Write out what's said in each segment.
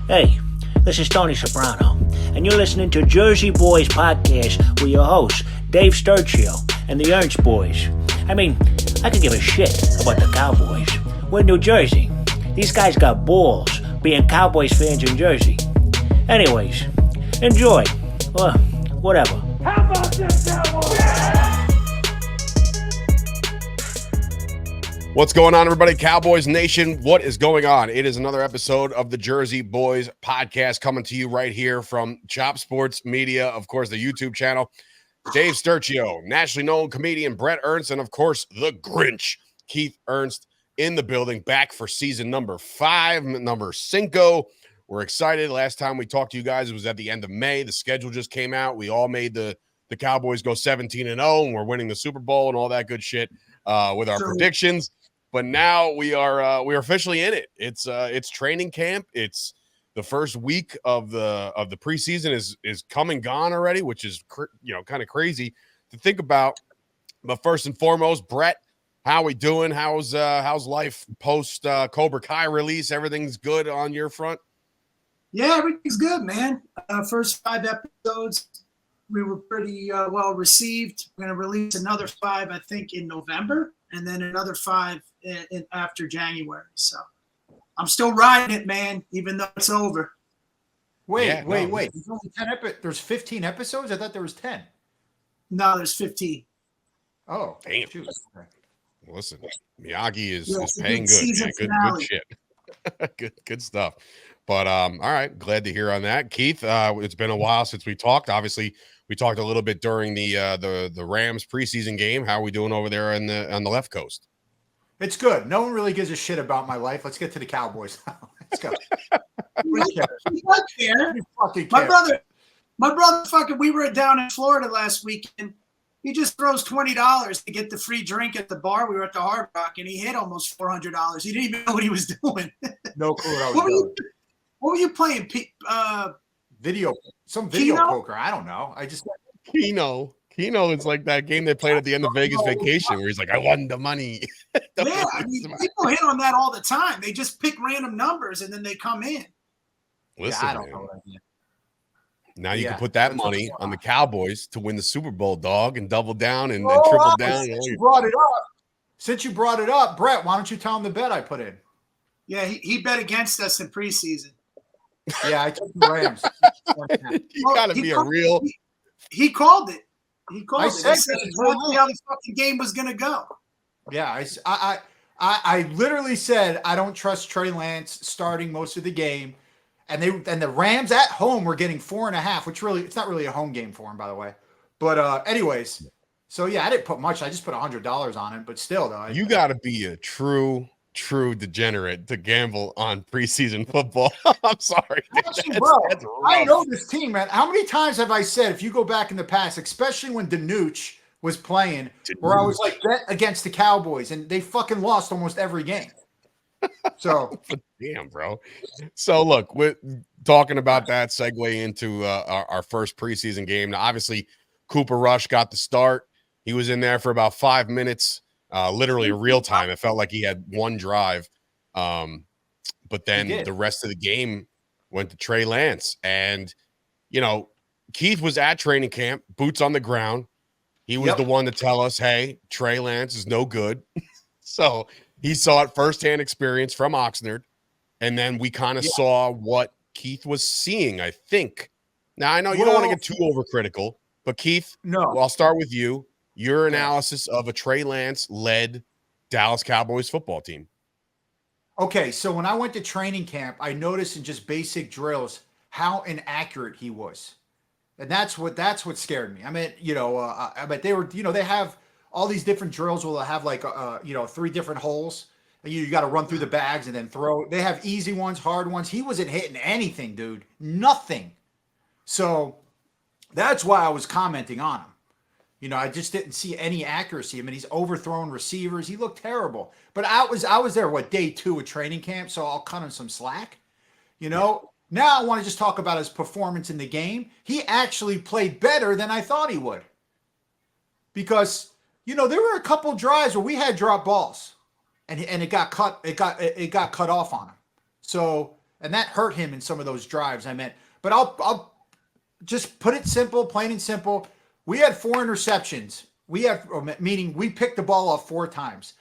Hey, this is Tony Soprano, and you're listening to Jersey Boyz Podcast with your hosts, Dave Sturchio and the Ernst boys. I mean, I could give a shit about the Cowboys. We're in New Jersey. These guys got balls being Cowboys fans in Jersey. Anyways, enjoy. Or whatever. How about this, Cowboys? What's going on, everybody? Cowboys Nation, what is going on? It is another episode of the Jersey Boyz Podcast coming to you right here from Chop Sports Media, of course, the YouTube channel. Dave Sturchio, nationally known comedian Bret Ernst, and of course, the Grinch, Keith Ernst, in the building, back for season number 5, number 5. We're excited. Last time we talked to you guys, it was at the end of May. The schedule just came out. We all made the Cowboys go 17-0, and we're winning the Super Bowl and all that good shit with our predictions. But now we are officially in it. It's training camp. It's the first week of the preseason is come and gone already, which is kind of crazy to think about. But first and foremost, Bret, how we doing? How's life post Cobra Kai release? Everything's good on your front? Yeah, everything's good, man. First 5 episodes, we were pretty well received. We're going to release another 5, I think, in November, and then another 5 after January. So I'm still riding it, man, even though it's over. Wait. There's only 10 There's 15 episodes? I thought there was 10. No, there's 15. Oh, damn. Shoot. Okay. Listen, Miyagi is paying good, man. Good shit. good stuff. But all right, glad to hear on that. Keith, it's been a while since we talked. Obviously, we talked a little bit during the Rams preseason game. How are we doing over there on the left coast? It's good. No one really gives a shit about my life. Let's get to the Cowboys now. Let's go. My brother fucking, we were down in Florida last weekend. He just throws $20 to get the free drink at the bar. We were at the Hard Rock, and he hit almost $400. He didn't even know what he was doing. No clue. What were you playing? Video Keno? poker. I don't know. I just Keno is like that game they played at the end of Vegas Vacation where he's like, I won the money. Yeah, I mean, people hit on that all the time. They just pick random numbers and then they come in. Listen, I don't know what I mean. Now you can put that money on the Cowboys to win the Super Bowl, dog, and double down and triple down. Since you brought it up, Bret, why don't you tell him the bet I put in? Yeah, he bet against us in preseason. Yeah, I took the Rams. You gotta be a real. He called it. He said exactly how the fucking game was gonna go. Yeah, I literally said I don't trust Trey Lance starting most of the game, and the Rams at home were getting 4.5, which really it's not really a home game for him, by the way. But anyways, so yeah, I didn't put much. I just put $100 on it, but still though, You got to be a true degenerate to gamble on preseason football. I'm sorry. Actually, that's I know this team, man. How many times have I said, if you go back in the past, especially when Danucci was playing, where I was like, bet against the Cowboys, and they fucking lost almost every game. So, damn, bro. So, look, we're talking about that segue into our first preseason game. Now, obviously, Cooper Rush got the start. He was in there for about 5 minutes. Literally real time. It felt like he had one drive. But then the rest of the game went to Trey Lance. And, Keith was at training camp, boots on the ground. He was the one to tell us, hey, Trey Lance is no good. So he saw it firsthand experience from Oxnard. And then we kind of saw what Keith was seeing, I think. Now, I know you don't want to get too overcritical, but Keith, I'll start with you. Your analysis of a Trey Lance-led Dallas Cowboys football team. Okay, so when I went to training camp, I noticed in just basic drills how inaccurate he was, and that's what scared me. I mean, but they were, they have all these different drills where they'll have like, 3 different holes, and you got to run through the bags and then throw. They have easy ones, hard ones. He wasn't hitting anything, dude, nothing. So that's why I was commenting on him. I just didn't see any accuracy. I mean, he's overthrown receivers. He looked terrible. But I was there, day 2 of training camp, so I'll cut him some slack. Now I want to just talk about his performance in the game. He actually played better than I thought he would. Because, there were a couple drives where we had drop balls. And it got cut off on him. So and that hurt him in some of those drives. But I'll just put it simple, plain and simple. We had 4 interceptions. Meaning we picked the ball off 4 times.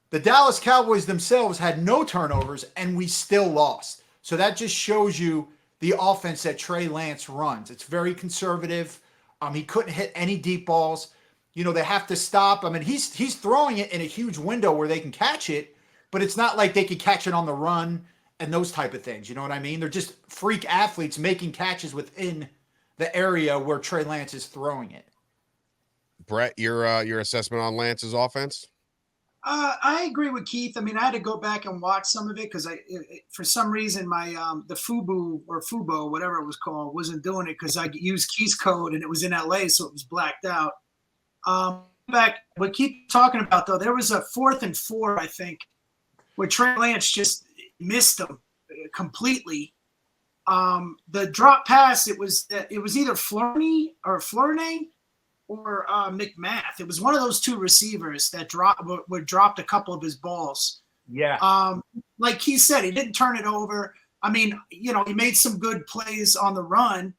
The Dallas Cowboys themselves had no turnovers, and we still lost. So that just shows you the offense that Trey Lance runs. It's very conservative. He couldn't hit any deep balls. They have to stop. He's throwing it in a huge window where they can catch it, but it's not like they can catch it on the run and those type of things. You know what I mean? They're just freak athletes making catches within the area where Trey Lance is throwing it. Bret, your assessment on Lance's offense? I agree with Keith. I had to go back and watch some of it because for some reason my the Fubo, whatever it was called, wasn't doing it because I used Keith's code and it was in LA, so it was blacked out. Back what Keith talking about though, there was a 4th and 4, I think, where Trey Lance just missed them completely. The drop pass, it was either Flurney or McMath. It was one of those 2 receivers that dropped a couple of his balls. Yeah. Like he said, he didn't turn it over. He made some good plays on the run,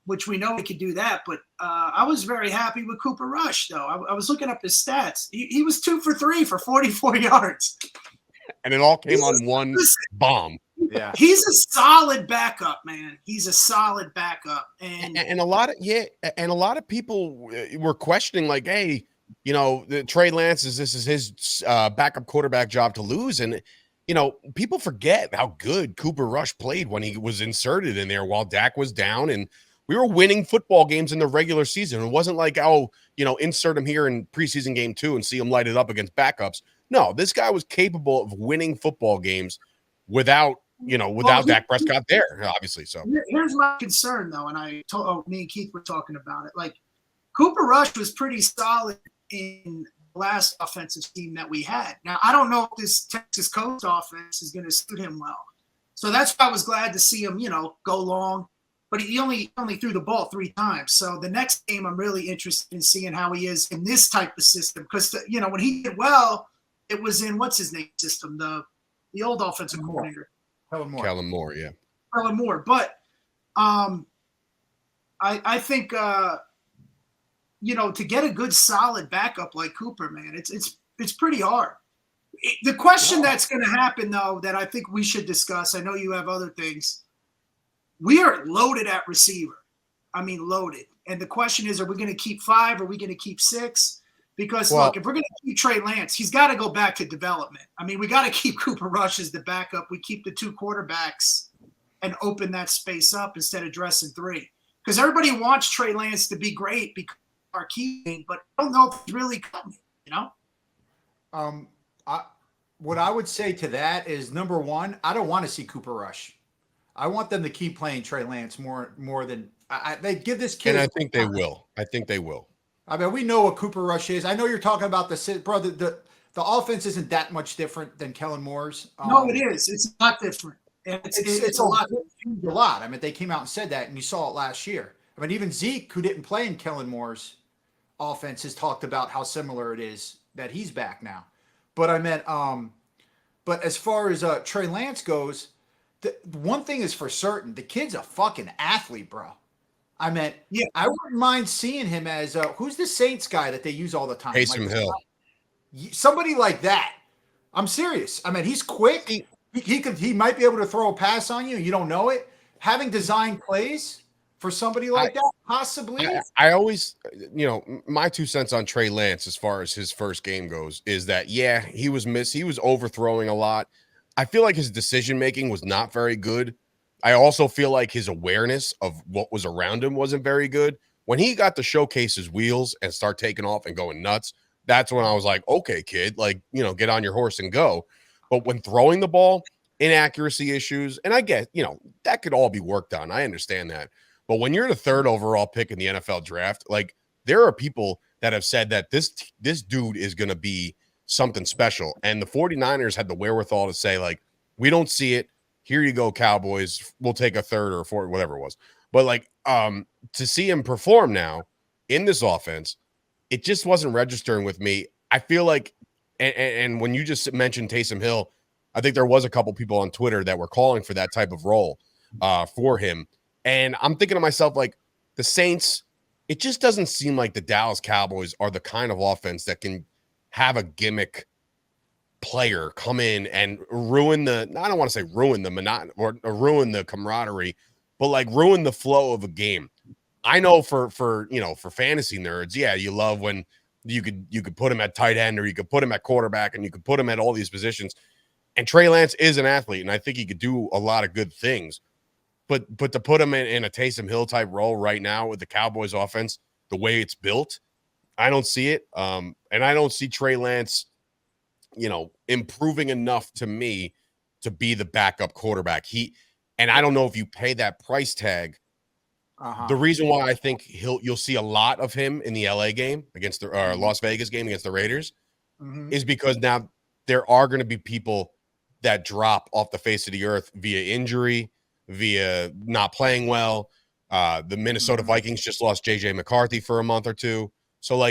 which we know he could do that. But I was very happy with Cooper Rush, though. I was looking up his stats. He was 2 for 3 for 44 yards. And it all came on one bomb. Yeah, he's a solid backup, man. He's a solid backup, and a lot of people were questioning, like, hey, the Trey Lance this is his backup quarterback job to lose, and people forget how good Cooper Rush played when he was inserted in there while Dak was down, and we were winning football games in the regular season. It wasn't like, insert him here in preseason game 2 and see him light it up against backups. No, this guy was capable of winning football games without Dak Prescott there, obviously. So here's my concern, though, and me and Keith were talking about it. Like, Cooper Rush was pretty solid in the last offensive team that we had. Now, I don't know if this Texas Coast offense is going to suit him well. So that's why I was glad to see him, go long. But he only threw the ball 3 times. So the next game, I'm really interested in seeing how he is in this type of system. Because, when he did well, it was in what's his name system, the old offensive coordinator. Kellen Moore, yeah. Kellen Moore. But I think to get a good solid backup like Cooper, man, it's pretty hard. The question that's going to happen, though, that I think we should discuss, I know you have other things. We are loaded at receiver. Loaded. And the question is, are we going to keep 5? Are we going to keep 6? Because, look, if we're going to keep Trey Lance, he's got to go back to development. We got to keep Cooper Rush as the backup. We keep the 2 quarterbacks and open that space up instead of dressing 3. Because everybody wants Trey Lance to be great because of our key, but I don't know if it's really coming, What I would say to that is, number 1, I don't want to see Cooper Rush. I want them to keep playing Trey Lance more than they give this kid. And I think they will. We know what Cooper Rush is. I know you're talking about the offense isn't that much different than Kellen Moore's. No, it is. It's not different. It's a lot. A lot. They came out and said that, and you saw it last year. Even Zeke, who didn't play in Kellen Moore's offense, has talked about how similar it is that he's back now. But but as far as Trey Lance goes, the one thing is for certain: the kid's a fucking athlete, bro. I wouldn't mind seeing him as who's the Saints guy that they use all the time? Taysom Hill. Somebody like that. I'm serious. He's quick. He might be able to throw a pass on you. You don't know it. Having designed plays for somebody like that, possibly. I always, my 2 cents on Trey Lance as far as his first game goes is that, he was overthrowing a lot. I feel like his decision making was not very good. I also feel like his awareness of what was around him wasn't very good. When he got to showcase his wheels and start taking off and going nuts, that's when I was like, okay, kid, get on your horse and go. But when throwing the ball, inaccuracy issues, and I get, that could all be worked on. I understand that. But when you're the 3rd overall pick in the NFL draft, there are people that have said that this dude is going to be something special. And the 49ers had the wherewithal to say, we don't see it. Here you go, Cowboys. We'll take a 3rd or a 4th, whatever it was. But to see him perform now in this offense, it just wasn't registering with me. I feel like, and when you just mentioned Taysom Hill, I think there was a couple people on Twitter that were calling for that type of role for him. And I'm thinking to myself, like, the Saints, it just doesn't seem like the Dallas Cowboys are the kind of offense that can have a gimmick player come in and ruin the, I don't want to say ruin the monotony or ruin the camaraderie, but like ruin the flow of a game. I know for fantasy nerds, yeah, you love when you could put him at tight end, or you could put him at quarterback, and you could put him at all these positions. And Trey Lance is an athlete, and I think he could do a lot of good things. But to put him in a Taysom Hill type role right now with the Cowboys offense, the way it's built, I don't see it. And I don't see Trey Lance, improving enough to me to be the backup quarterback. And I don't know if you pay that price tag. The reason why I think you'll see a lot of him in the LA game against the Las Vegas game against the Raiders is because now there are going to be people that drop off the face of the earth via injury, via not playing well. The Minnesota Vikings just lost JJ McCarthy for a month or two. So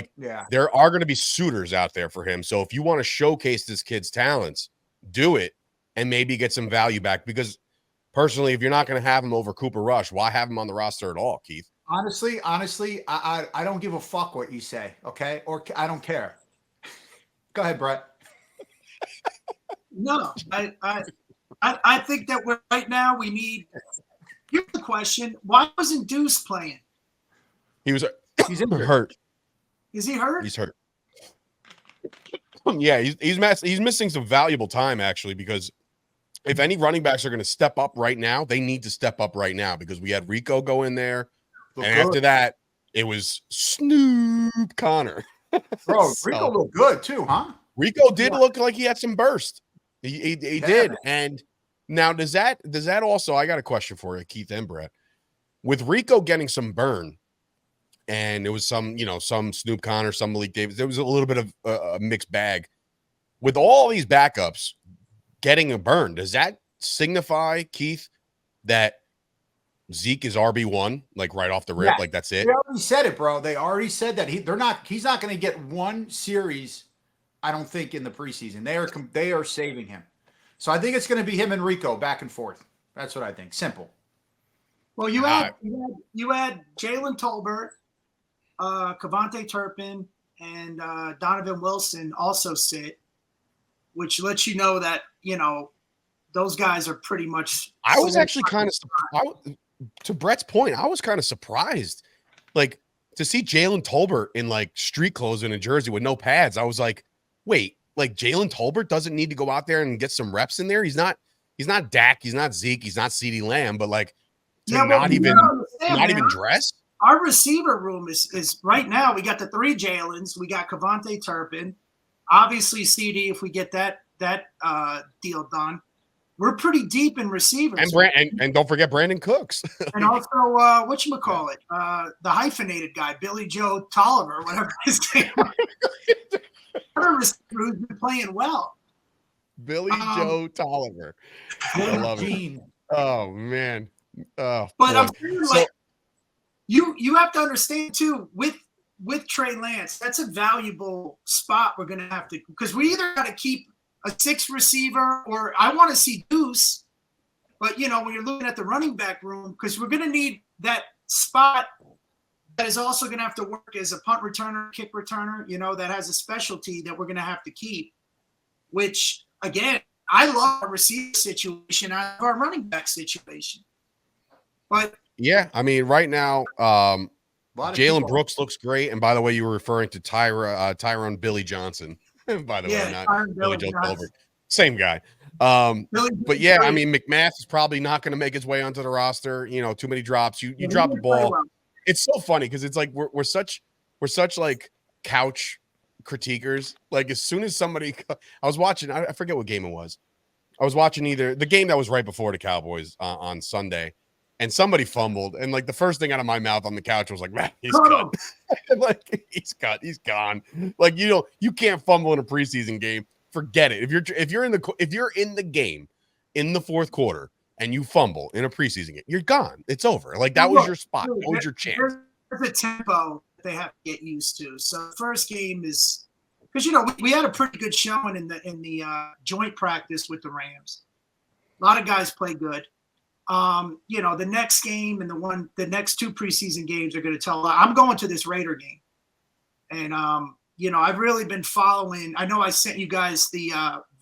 there are going to be suitors out there for him. So if you want to showcase this kid's talents, do it and maybe get some value back, because personally, if you're not going to have him over Cooper Rush, why have him on the roster at all, Keith? Honestly, I don't give a fuck what you say, okay? Or I don't care. Go ahead, Bret. No, I think that right now we need. Here's the question: why wasn't Deuce playing? He's injured. Hurt. Is he hurt? He's hurt. Yeah, he's missing some valuable time, actually, because if any running backs are going to step up right now, they need to step up right now, because we had Rico go in there, and after that, it was Snoop Connor. Bro, Rico looked good too, huh? Rico did look like he had some burst. He did. And now does that also, I got a question for you, Keith and Bret. With Rico getting some burn, and it was some Snoop Connor, some Malik Davis, there was a little bit of a mixed bag. With all these backups getting a burn, does that signify, Keith, that Zeke is RB1, like right off the rip? Yeah. Like that's it? They already said it, bro. They already said that he's not going to get one series, I don't think, in the preseason. They are saving him. So I think it's going to be him and Rico back and forth. That's what I think. Simple. Well, you had Jalen Tolbert, Kavontae Turpin, and Donovan Wilson also sit, which lets you know that those guys are pretty much. I was actually kind of, to Bret's point, I was kind of surprised, like, to see Jalen Tolbert in like street clothes in a jersey with no pads. I was like, wait, like Jalen Tolbert doesn't need to go out there and get some reps in there. He's not Dak, he's not Zeke, he's not CeeDee Lamb, but like not even dress. Our receiver room is right now. We got the 3 Jalens. We got Kavontae Turpin, obviously CeeDee. If we get that deal done, we're pretty deep in receivers. And don't forget Brandon Cooks. And also, whatchamacallit, the hyphenated guy, Billy Joe Tolliver, whatever his name is. Another receiver who's been playing well. Billy Joe Tolliver. I love it. Oh, man. Oh, but boy. I'm saying, you have to understand, too, with Trey Lance, that's a valuable spot we're going to have to – because we either got to keep a 6 receiver, or I want to see Deuce. But, when you're looking at the running back room, because we're going to need that spot that is also going to have to work as a punt returner, kick returner, that has a specialty that we're going to have to keep, which, again, I love our receiver situation out of our running back situation. But yeah, I mean, right now, Jalen Brooks looks great. And by the way, you were referring to Tyrone Billy Johnson. By the way, not Billy Joe Tolbert. Same guy. But yeah, I mean, McMath is probably not going to make his way onto the roster. Too many drops. You drop the ball. Well. It's so funny because it's like we're such like couch critiquers. Like as soon as somebody, I was watching, I forget what game it was. I was watching either the game that was right before the Cowboys on Sunday, and somebody fumbled, and like the first thing out of my mouth on the couch was like, "Man, he's cut." Like he's cut, he's gone. Like you can't fumble in a preseason game. Forget it. If you're in the game in the fourth quarter and you fumble in a preseason game, you're gone. It's over. Like that was your spot. That was your chance. There's a tempo they have to get used to. So the first game is because we had a pretty good showing in the joint practice with the Rams. A lot of guys play good. The next game and the next 2 preseason games are going to tell. I'm going to this Raider game, and I've really been following. I know I sent you guys the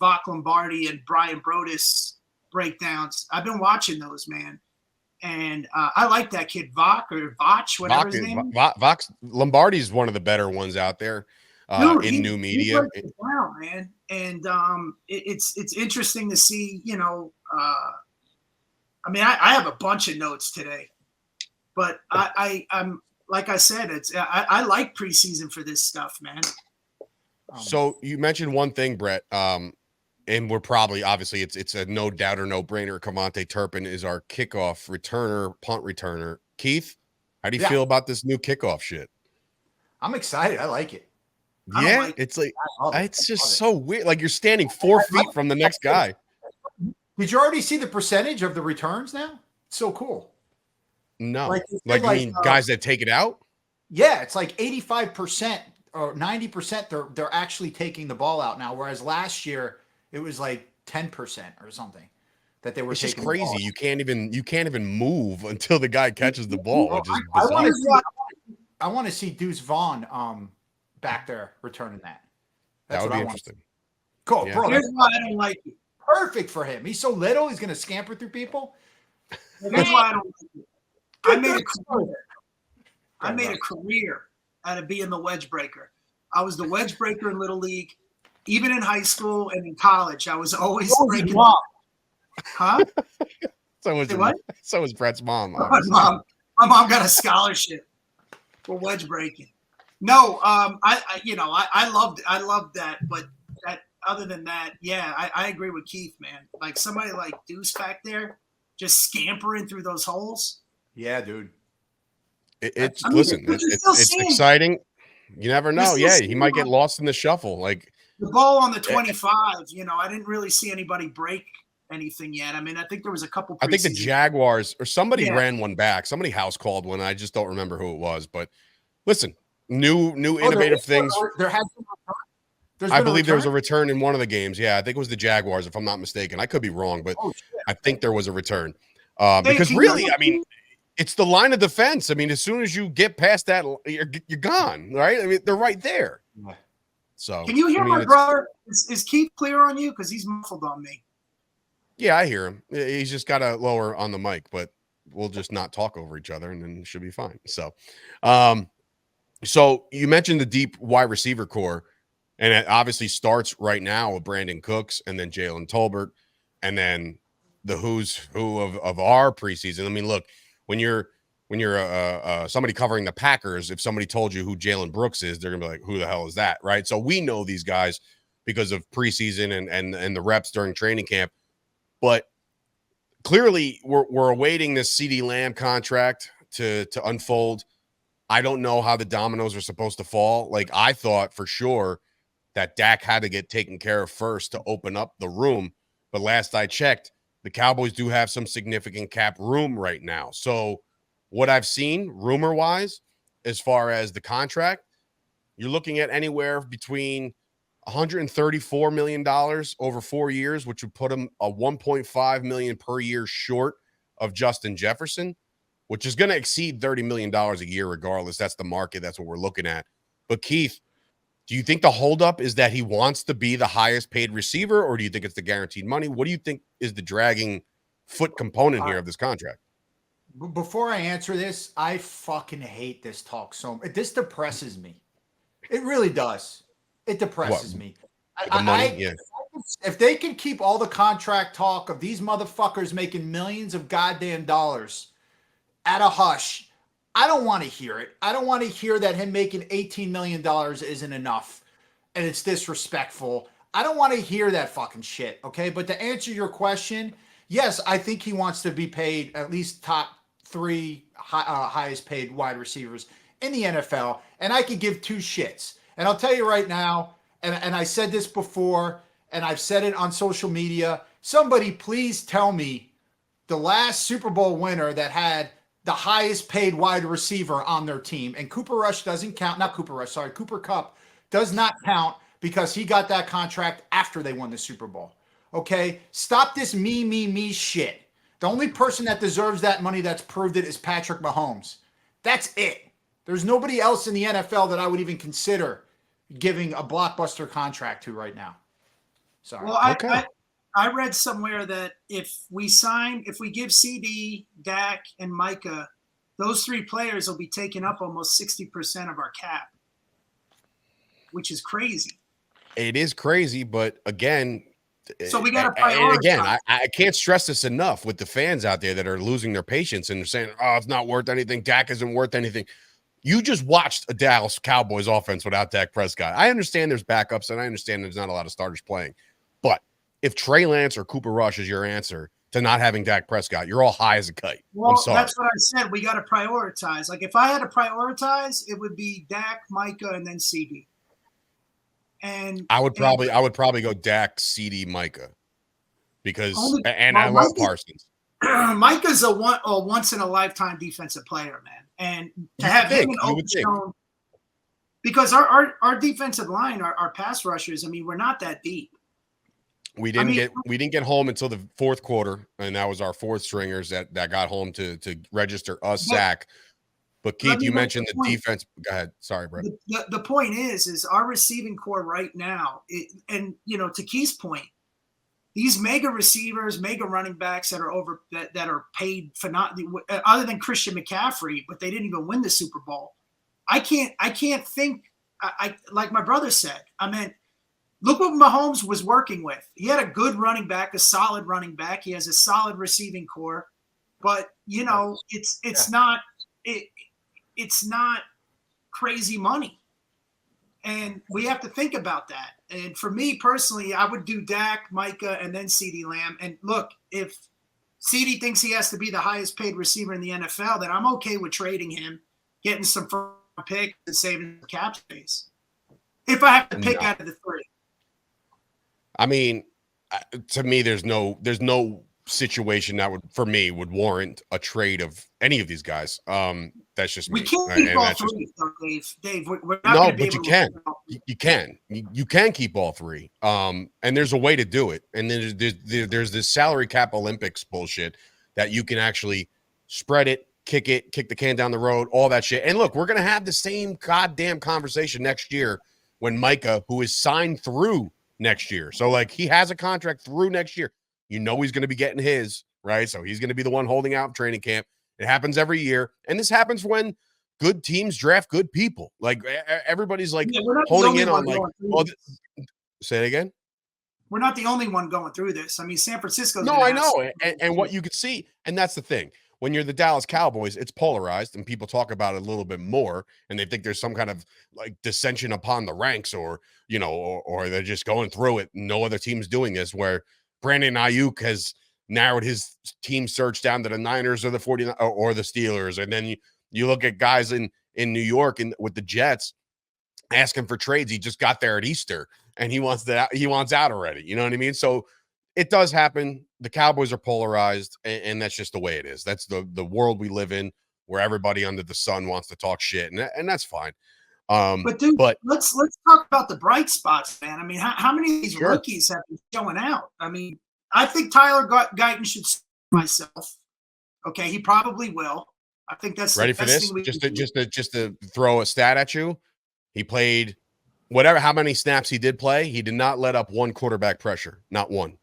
Vach Lombardi and Brian Brodus breakdowns. I've been watching those, man, and I like that kid Vach or Vach, whatever his name. Vach Lombardi's one of the better ones out there in new media. Wow, man, and it's interesting to see. I have a bunch of notes today, but I'm like I said, I like preseason for this stuff, man. So you mentioned one thing, Bret, and we're probably obviously it's a no doubt or no brainer. Cavante Turpin is our kickoff returner, punt returner. Keith, how do you feel about this new kickoff shit? I'm excited. I like it. Yeah, it's like it's just so weird. Like you're standing 4 feet from the next guy. Did you already see the percentage of the returns now? It's so cool. No. Like you mean guys that take it out? Yeah, it's like 85% or 90% they're actually taking the ball out now, whereas last year it was like 10% or something that they were taking. It's crazy. You can't even move until the guy catches the ball, which is bizarre. I want to see Deuce Vaughn back there returning that. That would be interesting. Cool, Yeah. bro. Here's why I don't like it. Perfect for him. He's so little. He's going to scamper through people. Here's why I don't like it. I made a career out of being the wedge breaker. I was the wedge breaker in Little League. Even in high school and in college, I was always breaking. Huh? So was Bret's mom. My mom got a scholarship for wedge breaking. No, I loved that, but other than that, yeah, I agree with Keith, man. Like somebody like Deuce back there, just scampering through those holes. Yeah, dude. It's exciting. You never know. Yeah, he might get lost in the shuffle. Like the ball on the 25. I didn't really see anybody break anything yet. I mean, I think there was a couple. I think the Jaguars or somebody ran one back. Somebody house called one. I just don't remember who it was. But listen, new innovative things. There has been I believe there was a return in one of the games. Yeah, I think it was the Jaguars, if I'm not mistaken. I could be wrong, but I think there was a return. Because really, I mean, it's the line of defense. I mean, as soon as you get past that, you're gone, right? I mean, they're right there. So can you hear my brother? Is Keith clear on you? Because he's muffled on me. Yeah, I hear him. He's just got to lower on the mic, but we'll just not talk over each other, and then it should be fine. So, so you mentioned the deep wide receiver core. And it obviously starts right now with Brandon Cooks and then Jalen Tolbert and then the who's who of our preseason. I mean, look, when you're somebody covering the Packers, if somebody told you who Jalen Brooks is, they're gonna be like, who the hell is that? Right. So we know these guys because of preseason and the reps during training camp. But clearly we're awaiting this CeeDee Lamb contract to unfold. I don't know how the dominoes are supposed to fall. Like I thought for sure that Dak had to get taken care of first to open up the room. But last I checked, the Cowboys do have some significant cap room right now. So what I've seen rumor-wise, as far as the contract, you're looking at anywhere between $134 million over 4 years, which would put him a $1.5 million per year short of Justin Jefferson, which is going to exceed $30 million a year regardless. That's the market. That's what we're looking at. But Keith, do you think the holdup is that he wants to be the highest paid receiver, or do you think it's the guaranteed money? What do you think is the dragging foot component here of this contract? Before I answer this, I fucking hate this talk so much. This depresses me. It really does. It depresses me. The money, yeah. If they can keep all the contract talk of these motherfuckers making millions of goddamn dollars at a hush, I don't want to hear it. I don't want to hear that him making $18 million isn't enough and it's disrespectful. I don't want to hear that fucking shit, okay? But to answer your question, yes, I think he wants to be paid at least top 3 highest paid wide receivers in the NFL, and I could give 2 shits. And I'll tell you right now, and I said this before, and I've said it on social media, somebody please tell me the last Super Bowl winner that had the highest paid wide receiver on their team. And Cooper Kupp does not count because he got that contract after they won the Super Bowl. Okay? Stop this me shit. The only person that deserves that money that's proved it is Patrick Mahomes. That's it. There's nobody else in the NFL that I would even consider giving a blockbuster contract to right now. Sorry. Well, I read somewhere that if we give CeeDee, Dak, and Micah, those three players will be taking up almost 60% of our cap, which is crazy. It is crazy, but again, so we got to prioritize. And again, I can't stress this enough with the fans out there that are losing their patience and they're saying, oh, it's not worth anything. Dak isn't worth anything. You just watched a Dallas Cowboys offense without Dak Prescott. I understand there's backups and I understand there's not a lot of starters playing. But if Trey Lance or Cooper Rush is your answer to not having Dak Prescott, you're all high as a kite. Well, I'm sorry. That's what I said. We got to prioritize. Like if I had to prioritize, it would be Dak, Micah, and then CeeDee. And I would probably go Dak, CeeDee, Micah, because I love Parsons. Micah's a once in a lifetime defensive player, man, and to have him in open zone, because our defensive line, our pass rushers, I mean, we're not that deep. We didn't get home until the fourth quarter, and that was our fourth stringers that got home to register a sack. But Keith, you mentioned the defense. Go ahead. Sorry, Bret. The point is our receiving core right now, and to Keith's point, these mega receivers, mega running backs that are paid for not other than Christian McCaffrey, but they didn't even win the Super Bowl. I can't think. I like my brother said. I mean, look what Mahomes was working with. He had a good running back, a solid running back. He has a solid receiving core, but it's not crazy money. And we have to think about that. And for me personally, I would do Dak, Micah, and then CeeDee Lamb. And look, if CeeDee thinks he has to be the highest paid receiver in the NFL, then I'm okay with trading him, getting some first picks and saving the cap space. If I have to pick out of the three. I mean, to me, there's no situation that would warrant a trade of any of these guys. That's just we me. Can't keep all three, Dave. We're not but you can. You can keep all three. And there's a way to do it. And then there's this salary cap Olympics bullshit that you can actually spread it, kick the can down the road, all that shit. And look, we're gonna have the same goddamn conversation next year when Micah, who is signed through next year, so like he has a contract through next year. He's going to be getting his, right? So he's going to be the one holding out training camp. It happens every year. And this happens when good teams draft good people. Like everybody's like honing in on like, say it again. We're not the only one going through this. I mean, San Francisco's. No, I know. And what you could see, and that's the thing. When you're the Dallas Cowboys, it's polarized and people talk about it a little bit more and they think there's some kind of like dissension upon the ranks or they're just going through it. No other team's doing this, where Brandon Ayuk has narrowed his team search down to the Niners or the 49 or the Steelers. And then you look at guys in New York and with the Jets asking for trades. He just got there at Easter and he wants out already. You know what I mean? So it does happen. The Cowboys are polarized and that's just the way it is. That's the world we live in, where everybody under the sun wants to talk shit. And that's fine. But let's talk about the bright spots, man. I mean, how many of these rookies have been showing out? I mean, I think Tyler Guyton should start myself. Okay, he probably will. I think that's ready for this. Just to throw a stat at you, he played how many snaps he did play. He did not let up one quarterback pressure, not one.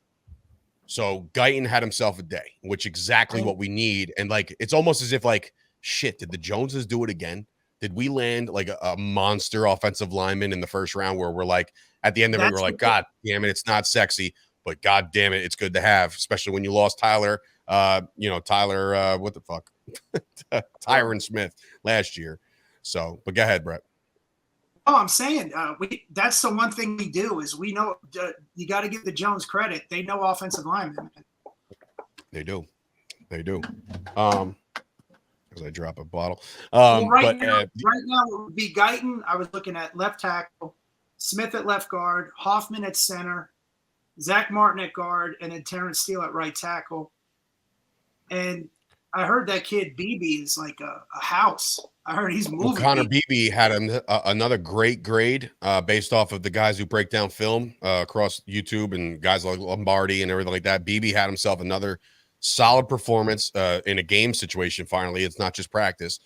So Guyton had himself a day, which exactly what we need. And like, it's almost as if like, shit, did the Joneses do it again? Did we land like a monster offensive lineman in the first round where we're like, at the end of it, we're like, God damn it, it's not sexy, but God damn it, it's good to have, especially when you lost Tyler, what the fuck? Tyron Smith last year. So, but go ahead, Bret. Oh, I'm saying that's the one thing we do is we know you got to give the Jones credit. They know offensive linemen. They do. As I drop a bottle. Right now it would be Guyton. I was looking at left tackle, Smith at left guard, Hoffman at center, Zach Martin at guard, and then Terrence Steele at right tackle. And I heard that kid BB is like a house. I heard he's moving. Well, Connor Beebe had another great grade based off of the guys who break down film across YouTube and guys like Lombardi and everything like that. Beebe had himself another solid performance in a game situation. Finally, it's not just practice.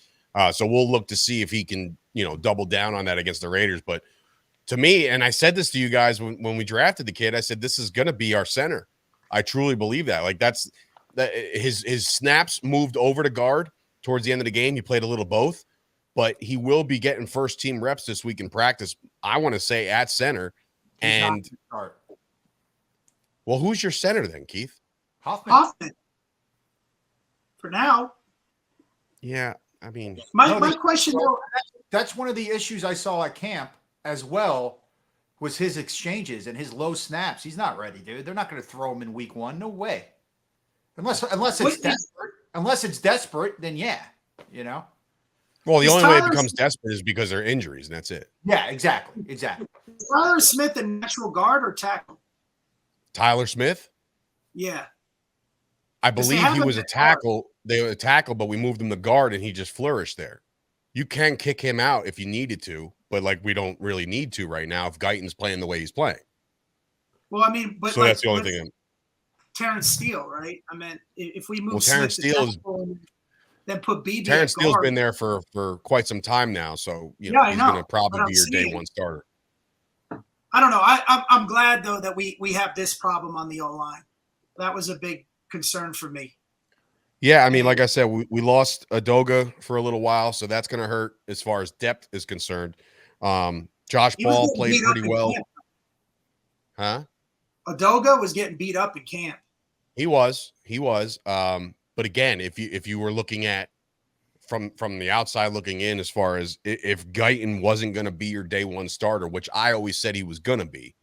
So we'll look to see if he can, double down on that against the Raiders. But to me, and I said this to you guys when we drafted the kid, I said, this is going to be our center. I truly believe that. Like his snaps moved over to guard towards the end of the game. He played a little both, but he will be getting first team reps this week in practice. I want to say at center. And well, who's your center then, Keith? Hoffman. For now. Yeah. I mean, my question though, that's one of the issues I saw at camp as well, was his exchanges and his low snaps. He's not ready, dude. They're not going to throw him in week 1. No way. Unless it's desperate. Unless it's desperate, then yeah, Well, the only way it becomes desperate is because they're injuries, and that's it. Yeah, exactly. Is Tyler Smith a natural guard or tackle? Tyler Smith? Yeah. I believe he was a tackle. They were a tackle, but we moved him to guard, and he just flourished there. You can kick him out if you needed to, but we don't really need to right now if Guyton's playing the way he's playing. Well, I mean, but so that's the only thing. Terrence Steele, right? I mean, if we move Terrence Steele is, then put BB. Terrence Steele's been there for quite some time now, so he's going to probably be your day one starter. I don't know. I'm glad though that we have this problem on the O-line. That was a big concern for me. Yeah, I mean, like I said, we lost Adoga for a little while, so that's going to hurt as far as depth is concerned. Josh Ball played pretty well. Huh? Adoga was getting beat up in camp. He was. But again, if you were looking at from the outside looking in, as far as if Guyton wasn't going to be your day one starter, which I always said he was going to be,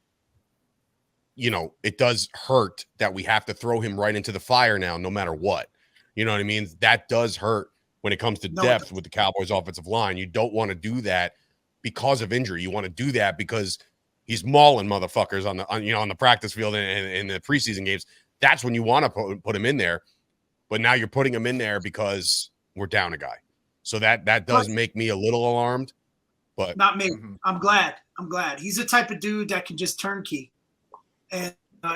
it does hurt that we have to throw him right into the fire now, no matter what. You know what I mean? That does hurt when it comes to depth with the Cowboys offensive line. You don't want to do that because of injury. You want to do that because he's mauling motherfuckers on the practice field and in the preseason games. That's when you want to put him in there. But now you're putting him in there because we're down a guy. So that does make me a little alarmed. But not me. I'm glad. He's the type of dude that can just turnkey. And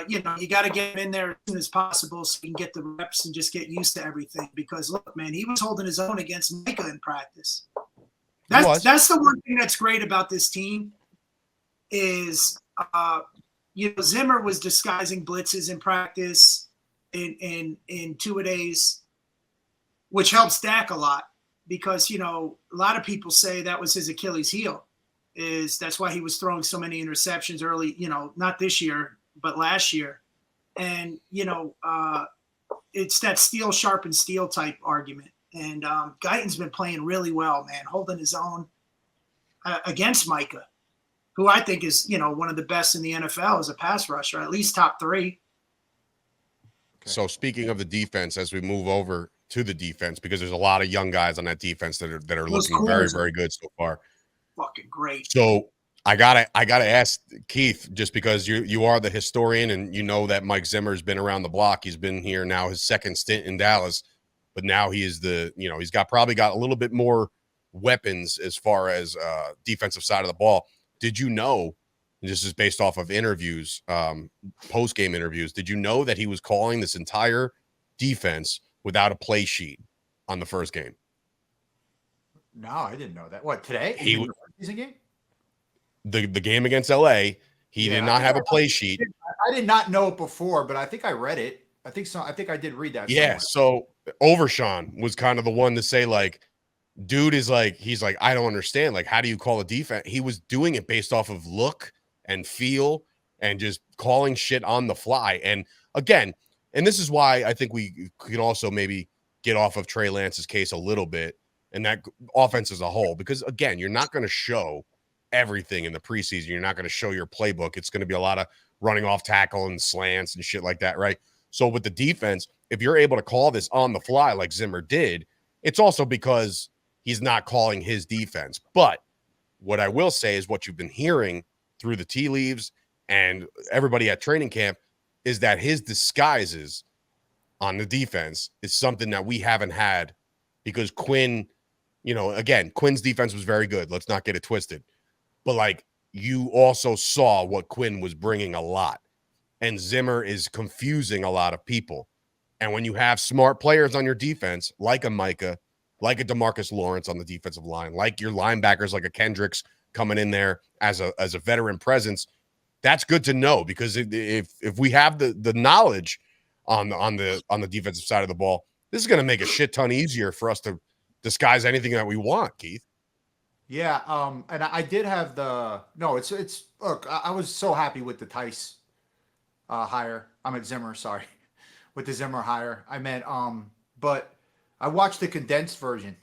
you got to get him in there as soon as possible so he can get the reps and just get used to everything. Because look, man, he was holding his own against Micah in practice. That's the one thing that's great about this team is, Zimmer was disguising blitzes in practice in two-a-days, which helps Dak a lot because, a lot of people say that was his Achilles heel. That's why he was throwing so many interceptions early, not this year, but last year. And, it's that steel sharpened steel type argument. And Guyton's been playing really well, man, holding his own against Micah, who I think is, one of the best in the NFL as a pass rusher, at least top 3. Okay. So speaking of the defense, as we move over to the defense, because there's a lot of young guys on that defense that are looking very, very good so far. Fucking great. So I gotta ask Keith, just because you are the historian and you know that Mike Zimmer's been around the block. He's been here now his second stint in Dallas, but now he is he's probably got a little bit more weapons as far as defensive side of the ball. Did you know, and this is based off of interviews, post-game interviews, did you know that he was calling this entire defense without a play sheet on the first game? No, I didn't know that. What, today? Season game? The game against LA, he did not have a play sheet. I did not know it before, but I think I read it. I think I did read that. Yeah, somewhere. So Overshawn was kind of the one to say, dude is he's I don't understand. How do you call a defense? He was doing it based off of look and feel and just calling shit on the fly. And again, and this is why I think we can also maybe get off of Trey Lance's case a little bit and that offense as a whole, because again, you're not going to show everything in the preseason. You're not going to show your playbook. It's going to be a lot of running off tackle and slants and shit like that, right? So with the defense, if you're able to call this on the fly like Zimmer did, it's also because he's not calling his defense. But what I will say is what you've been hearing through the tea leaves and everybody at training camp is that his disguises on the defense is something that we haven't had because Quinn, again, Quinn's defense was very good. Let's not get it twisted. But like you also saw what Quinn was bringing a lot. And Zimmer is confusing a lot of people. And when you have smart players on your defense, like a Micah, like a DeMarcus Lawrence on the defensive line, like your linebackers, like a Kendricks coming in there as a veteran presence, that's good to know because if we have the knowledge on the defensive side of the ball, this is going to make a shit ton easier for us to disguise anything that we want, Keith. Yeah, and I did have it's look, I was so happy with the Tice hire. I'm at Zimmer, sorry. With the Zimmer hire. I meant but I watched the condensed version.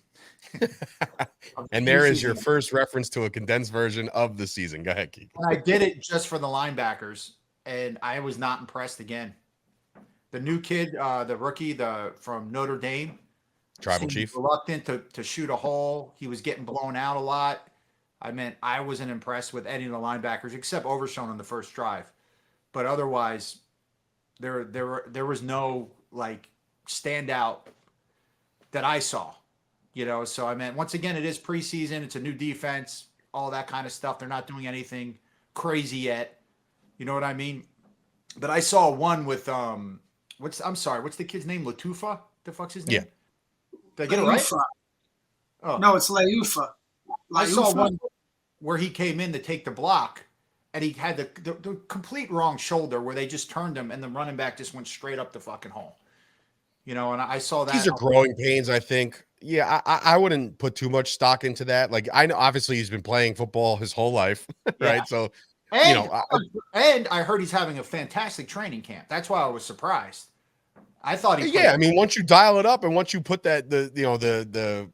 And there is your first reference to a condensed version of the season. Go ahead, Keith. I did it just for the linebackers, and I was not impressed again. The new kid, the rookie, from Notre Dame, Tribal Chief, reluctant to shoot a hole. He was getting blown out a lot. I wasn't impressed with any of the linebackers except Overshown on the first drive, but otherwise, there was no like standout that I saw. So once again, it is preseason. It's a new defense, all that kind of stuff. They're not doing anything crazy yet. You know what I mean? But I saw one with what's the kid's name? Latufa? The fuck's his name? Yeah. Did I get it right? Oh. No, it's Leufa. I saw one where he came in to take the block, and he had the complete wrong shoulder where they just turned him, and the running back just went straight up the fucking hole. And I saw that. These are growing pains, I think. Yeah, I wouldn't put too much stock into that. Like, I know obviously he's been playing football his whole life, right? Yeah. So, and I heard he's having a fantastic training camp. That's why I was surprised. I thought he. Yeah, once you dial it up and once you put the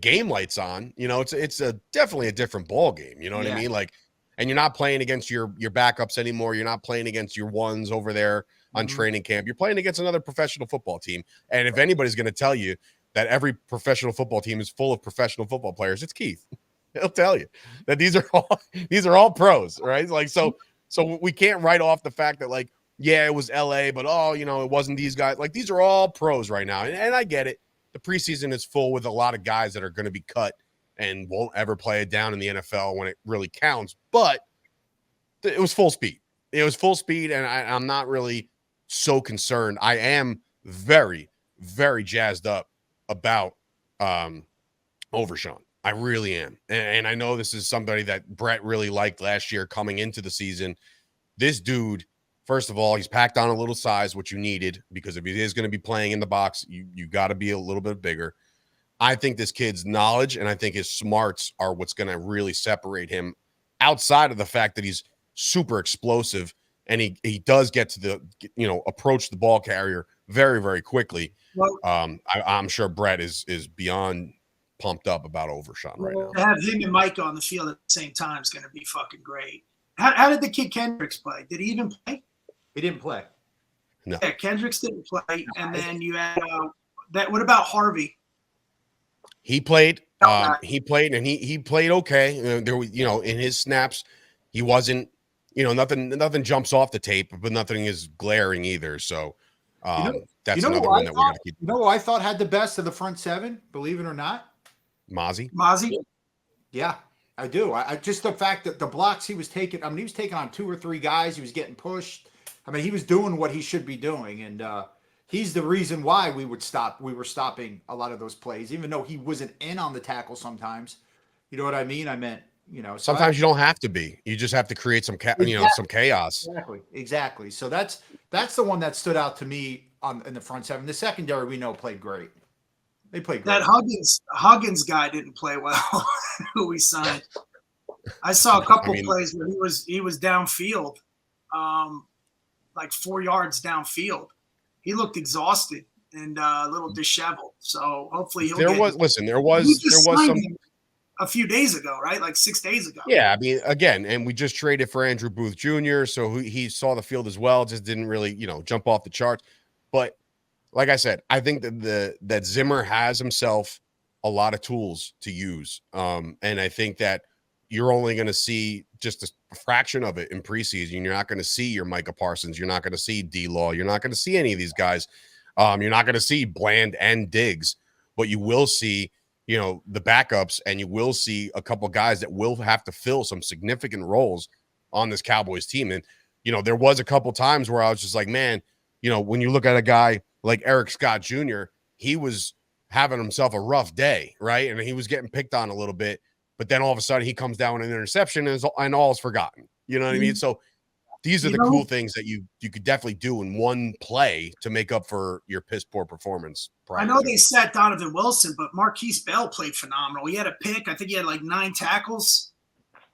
game lights on, it's definitely a different ball game. You know what I mean? Like, and you're not playing against your backups anymore. You're not playing against your ones over there on training camp. You're playing against another professional football team. And if anybody's going to tell you that every professional football team is full of professional football players, it's Keith. He'll tell you that these are all pros, right? Like, so we can't write off the fact that like, yeah, it was LA, but it wasn't these guys. Like, these are all pros right now. And I get it. The preseason is full with a lot of guys that are going to be cut and won't ever play it down in the NFL when it really counts. But it was full speed. It was full speed, and I'm not really so concerned. I am very, very jazzed up about Overshown. I really am. And I know this is somebody that Bret really liked last year coming into the season. This dude, first of all, he's packed on a little size, which you needed, because if he is going to be playing in the box, you got to be a little bit bigger. I think this kid's knowledge and I think his smarts are what's going to really separate him outside of the fact that he's super explosive and he does get to the, approach the ball carrier very, very quickly. Well, I'm sure Bret is beyond pumped up about Overshown right now. To have him and Mike on the field at the same time is going to be fucking great. How did the kid Kendricks play? Did he even play? He didn't play. No. Yeah, Kendricks didn't play. And then you had what about Harvey? He played. He played, and he played okay. There was, in his snaps, he wasn't, nothing jumps off the tape, but nothing is glaring either. So that's another one that we got to keep. You know who I thought had the best of the front seven, believe it or not? Mozzie. Yeah, I do. I just the fact that the blocks he was taking, he was taking on 2 or 3 guys. He was getting pushed. He was doing what he should be doing. And he's the reason why we were stopping a lot of those plays, even though he wasn't in on the tackle sometimes. You know what I mean? Sometimes you don't have to be. You just have to create some some chaos. Exactly. So that's the one that stood out to me in the front seven. The secondary we know played great. They played great. That Huggins guy didn't play well, who we signed. I saw a couple plays where he was downfield, like 4 yards downfield. He looked exhausted and a little disheveled. So hopefully there was some a few days ago, right? Like 6 days ago. Yeah, again, and we just traded for Andrew Booth Jr., so he saw the field as well, just didn't really, jump off the charts. But like I said, I think that Zimmer has himself a lot of tools to use. And I think that you're only going to see just a fraction of it in preseason. You're not going to see your Micah Parsons. You're not going to see D-Law. You're not going to see any of these guys You're not going to see Bland and Diggs, but you will see, the backups, and you will see a couple guys that will have to fill some significant roles on this Cowboys team. And, there was a couple times where I was just like, man, when you look at a guy like Eric Scott Jr., he was having himself a rough day, right? And he was getting picked on a little bit, but then all of a sudden he comes down with an interception and all is forgotten. You know what I mean? So these are the cool things that you could definitely do in one play to make up for your piss poor performance. I know they sat Donovan Wilson, but Marquise Bell played phenomenal. He had a pick. I think he had like 9 tackles.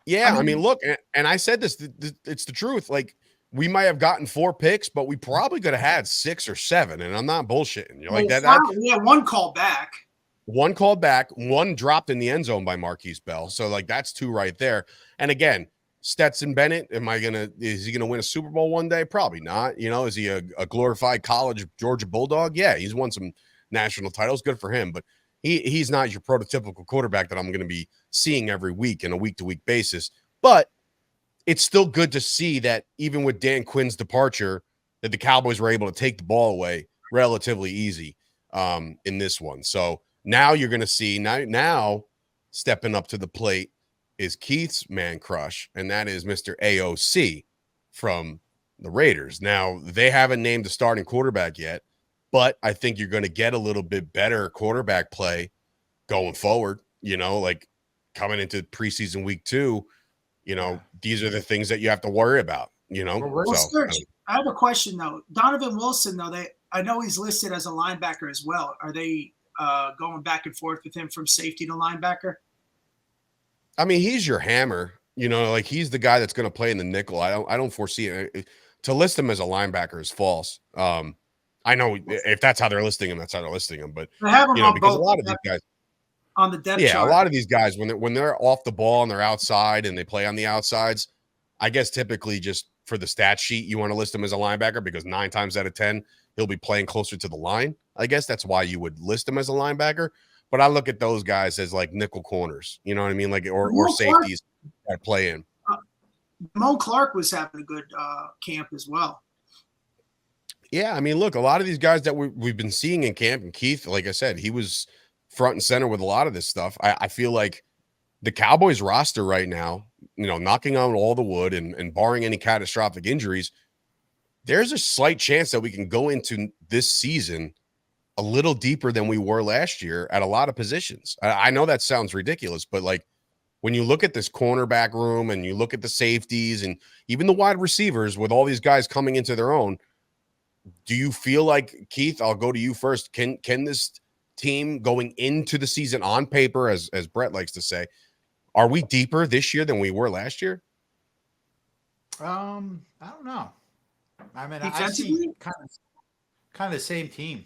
Yeah, I mean, look, and I said this, it's the truth. Like, we might have gotten 4 picks, but we probably could have had 6 or 7, and I'm not bullshitting. You're like that. We had 1 called back. 1 called back, 1 dropped in the end zone by Marquise Bell. So, like, that's 2 right there. And again, Stetson Bennett, is he gonna win a Super Bowl one day? Probably not. Is he a glorified college Georgia Bulldog? Yeah, he's won some national titles. Good for him, but he's not your prototypical quarterback that I'm going to be seeing every week in a week-to-week basis. But it's still good to see that even with Dan Quinn's departure, that the Cowboys were able to take the ball away relatively easy in this one. So now you're going to see now stepping up to the plate is Keith's man crush, and that is Mr. AOC from the Raiders. Now, they haven't named the starting quarterback yet, but I think you're going to get a little bit better quarterback play going forward, like coming into preseason week 2, these are the things that you have to worry about, Sturch, I have a question, though. Donovan Wilson, though, I know he's listed as a linebacker as well. Are they going back and forth with him from safety to linebacker? I mean, he's your hammer, like he's the guy that's going to play in the nickel. I don't foresee it. To list him as a linebacker is false. I know if that's how they're listing him, that's how they're listing him. But they have him on because both a lot of these guys on the depth chart. A lot of these guys when they're off the ball and they're outside and they play on the outsides, I guess typically just for the stat sheet you want to list him as a linebacker because 9 times out of 10 he'll be playing closer to the line. I guess that's why you would list him as a linebacker. But I look at those guys as like nickel corners, you know what I mean, like or safeties that play in. Mo Clark was having a good camp as well. Yeah, I mean, look, a lot of these guys that we've been seeing in camp, and Keith, like I said, he was front and center with a lot of this stuff. I feel like the Cowboys roster right now, knocking on all the wood and barring any catastrophic injuries, there's a slight chance that we can go into this season a little deeper than we were last year at a lot of positions. I know that sounds ridiculous, but like when you look at this cornerback room and you look at the safeties and even the wide receivers with all these guys coming into their own, do you feel like, Keith, I'll go to you first. Can this team going into the season on paper, as Bret likes to say, are we deeper this year than we were last year? I don't know. I mean, I see kind of the same team.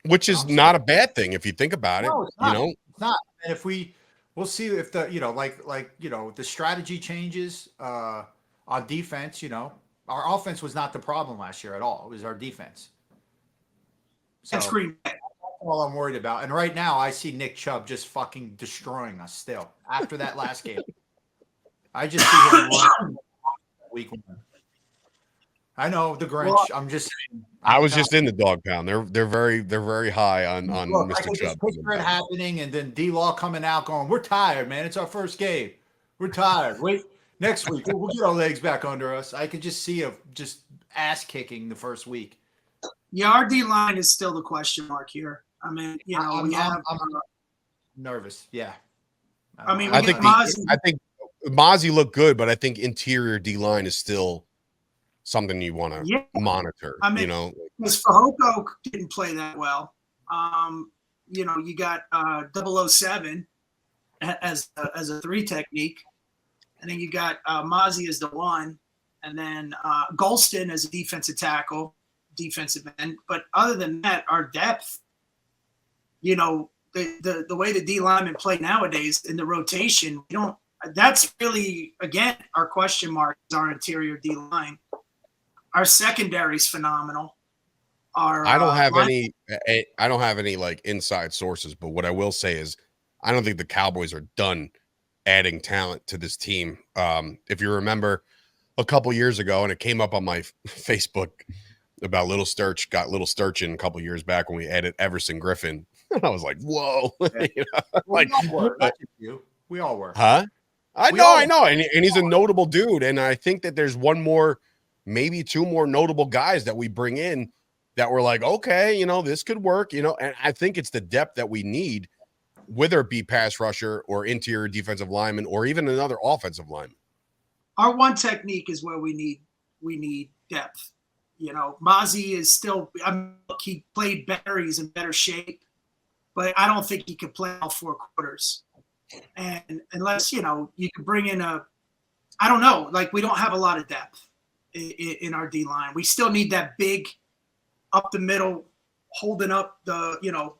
Which is not a bad thing if you think about it. No, it's not. It's not. And if we'll see if the the strategy changes on defense. Our offense was not the problem last year at all. It was our defense. So that's all I'm worried about. And right now, I see Nick Chubb just fucking destroying us. Still, after that last game, I just see him run week 1. I know the Grinch. Well, I'm just saying. I was just in the dog pound. They're very high on Mr. I can Chubb. Just picture it happening, and then D-Law coming out going, "We're tired, man. It's our first game. We're tired. Wait, next week we'll get our legs back under us." I could just see just ass kicking the first week. Yeah, our D line is still the question mark here. I mean, I'm nervous. Yeah. I think Mozzie looked good, but I think interior D line is still something you want to monitor. I mean, because Fehoko didn't play that well. You got 007 as a 3 technique, and then you got Mozzie as the 1, and then Golston as a defensive tackle, defensive end. But other than that, our depth, the way the D linemen play nowadays in the rotation, we don't. That's really, again, our question mark is our interior D line. Our secondary is phenomenal. I don't have any like inside sources, but what I will say is I don't think the Cowboys are done adding talent to this team. If you remember a couple years ago, and it came up on my Facebook about Little Sturch got Little Sturchin a couple years back when we added Everson Griffin. And I was like, whoa. You know, like, we all were. huh? I know. And he's a notable dude. And I think that there's one more, maybe two more notable guys that we bring in that we're like, okay, you know, this could work, you know, and I think it's the depth that we need, whether it be pass rusher or interior defensive lineman or even another offensive lineman. Our one technique is where we need depth. You know, Mozzie is still, he played better. He's in better shape, but I don't think he could play all 4 quarters. And unless, you know, you could bring in I don't know, like we don't have a lot of depth in our D line. We still need that big up the middle, holding up the, you know,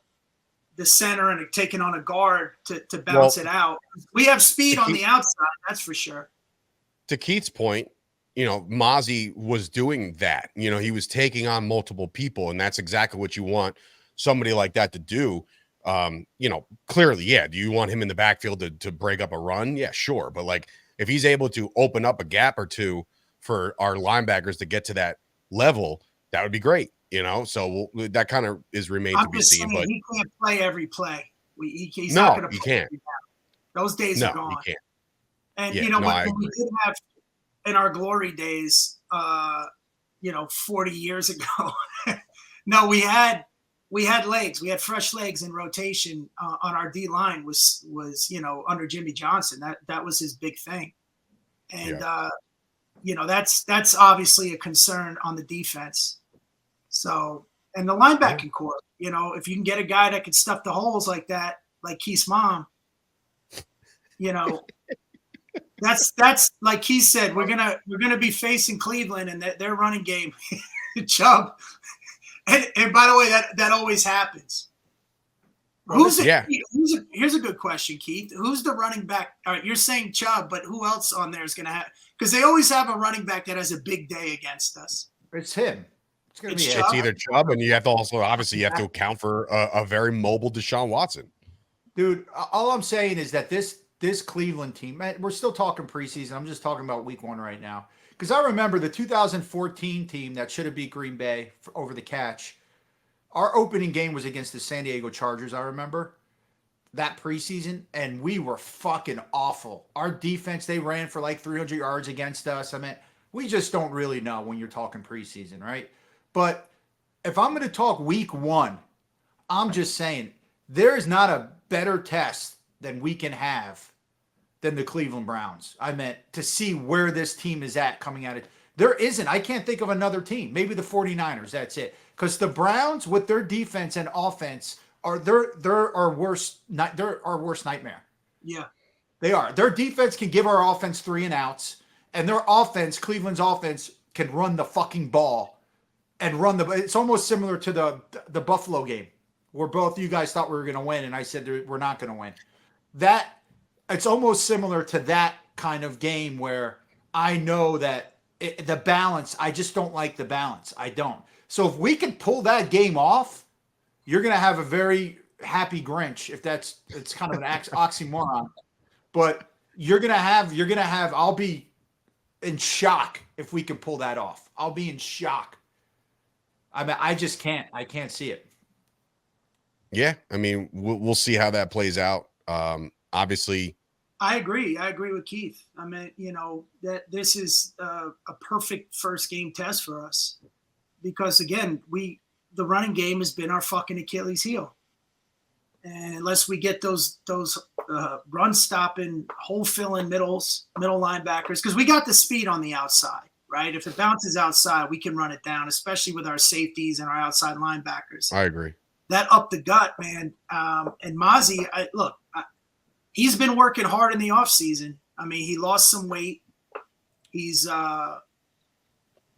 the center and taking on a guard to bounce it out. We have speed on the outside, that's for sure. To Keith's point, you know, Mozzie was doing that. You know, he was taking on multiple people, and that's exactly what you want somebody like that to do. You know, clearly, yeah. Do you want him in the backfield to break up a run? Yeah, sure. But like, if he's able to open up a gap or two for our linebackers to get to that level, that would be great. You know, so that kind of is remained to be seen. But he can't play every play. He's no, not going to. He can't. Those days are gone. He can't. And you know what we did have in our glory days, you know, 40 years ago. No, we had legs. We had fresh legs in rotation on our D line. Was you know, under Jimmy Johnson. That was his big thing, and you know, that's obviously a concern on the defense. So, and the linebacking core, you know, if you can get a guy that can stuff the holes like that, like Keith's mom, you know. That's like he said, we're gonna be facing Cleveland and their running game, Chubb. And by the way, that always happens. Here's a good question, Keith. Who's the running back? All right, you're saying Chubb, but who else on there is gonna have? Because they always have a running back that has a big day against us. It's him. It's either Chubb, and you have to also obviously account for a very mobile Deshaun Watson. Dude, all I'm saying is that this Cleveland team, man, we're still talking preseason. I'm just talking about week 1 right now. Because I remember the 2014 team that should have beat Green Bay over the catch. Our opening game was against the San Diego Chargers, I remember, that preseason, and we were fucking awful. Our defense, they ran for like 300 yards against us. I mean, we just don't really know when you're talking preseason, right? But if I'm going to talk week 1, I'm just saying there is not a better test than we can have than the Cleveland Browns. I meant to see where this team is at coming at it. There isn't. I can't think of another team. Maybe the 49ers. That's it. Because the Browns, with their defense and offense, they're our worst nightmare. Yeah, they are. Their defense can give our offense 3 and outs, and their offense, Cleveland's offense, can run the fucking ball and run the. It's almost similar to the Buffalo game, where both you guys thought we were going to win, and I said we're not going to win. It's almost similar to that kind of game where I know that the balance, I just don't like the balance. I don't. So if we can pull that game off, you're going to have a very happy Grinch. If it's kind of an oxymoron, but you're going to have, I'll be in shock if we can pull that off. I'll be in shock. I mean, I can't see it. Yeah. I mean, we'll see how that plays out. Obviously, I agree with Keith. I mean, you know, that this is a perfect first game test for us because again, the running game has been our fucking Achilles heel, and unless we get those run stopping, hole filling middle linebackers, because we got the speed on the outside, right? If it bounces outside, we can run it down, especially with our safeties and our outside linebackers. I agree. That up the gut, man. And Mozzie, he's been working hard in the offseason. I mean, he lost some weight. He's,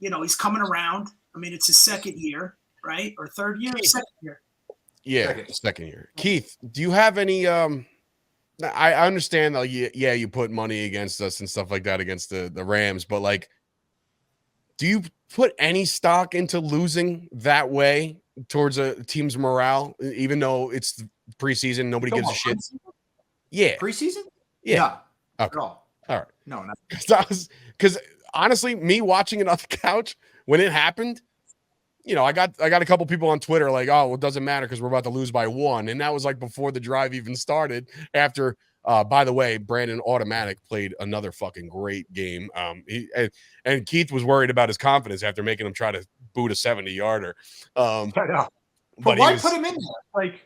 he's coming around. I mean, it's his second year, right? Or third year? Second year. Yeah, second year. Keith, do you have any I understand that you put money against us and stuff like that against the Rams, but like, do you put any stock into losing that way towards a team's morale, even though it's preseason, nobody gives a shit? Yeah. Preseason? Yeah. No, okay. All right. No, because honestly, me watching it on the couch when it happened, I got a couple people on Twitter like, oh, well, it doesn't matter because we're about to lose by 1. And that was like before the drive even started. After, by the way, Brandon Automatic played another fucking great game. And Keith was worried about his confidence after making him try to boot a 70-yarder. I know. But why put him in there? Like,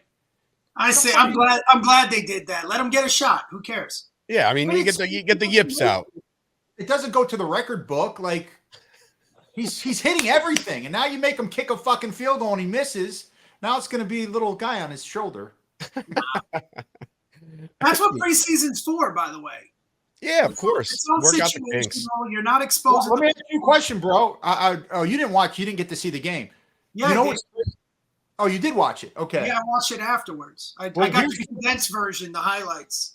I say, I'm glad they did that. Let him get a shot. Who cares? Yeah, I mean, you get the yips out. It doesn't go to the record book. Like, he's hitting everything, and now you make him kick a fucking field goal and he misses. Now it's going to be a little guy on his shoulder. That's what preseason's for, by the way. Yeah, of course. Work out the kinks. You're not exposed. Let me ask you a question, bro. You didn't watch. You didn't get to see the game. Yeah. You know what's Oh, you did watch it. Okay. Yeah, I watched it afterwards. I got the condensed version, the highlights.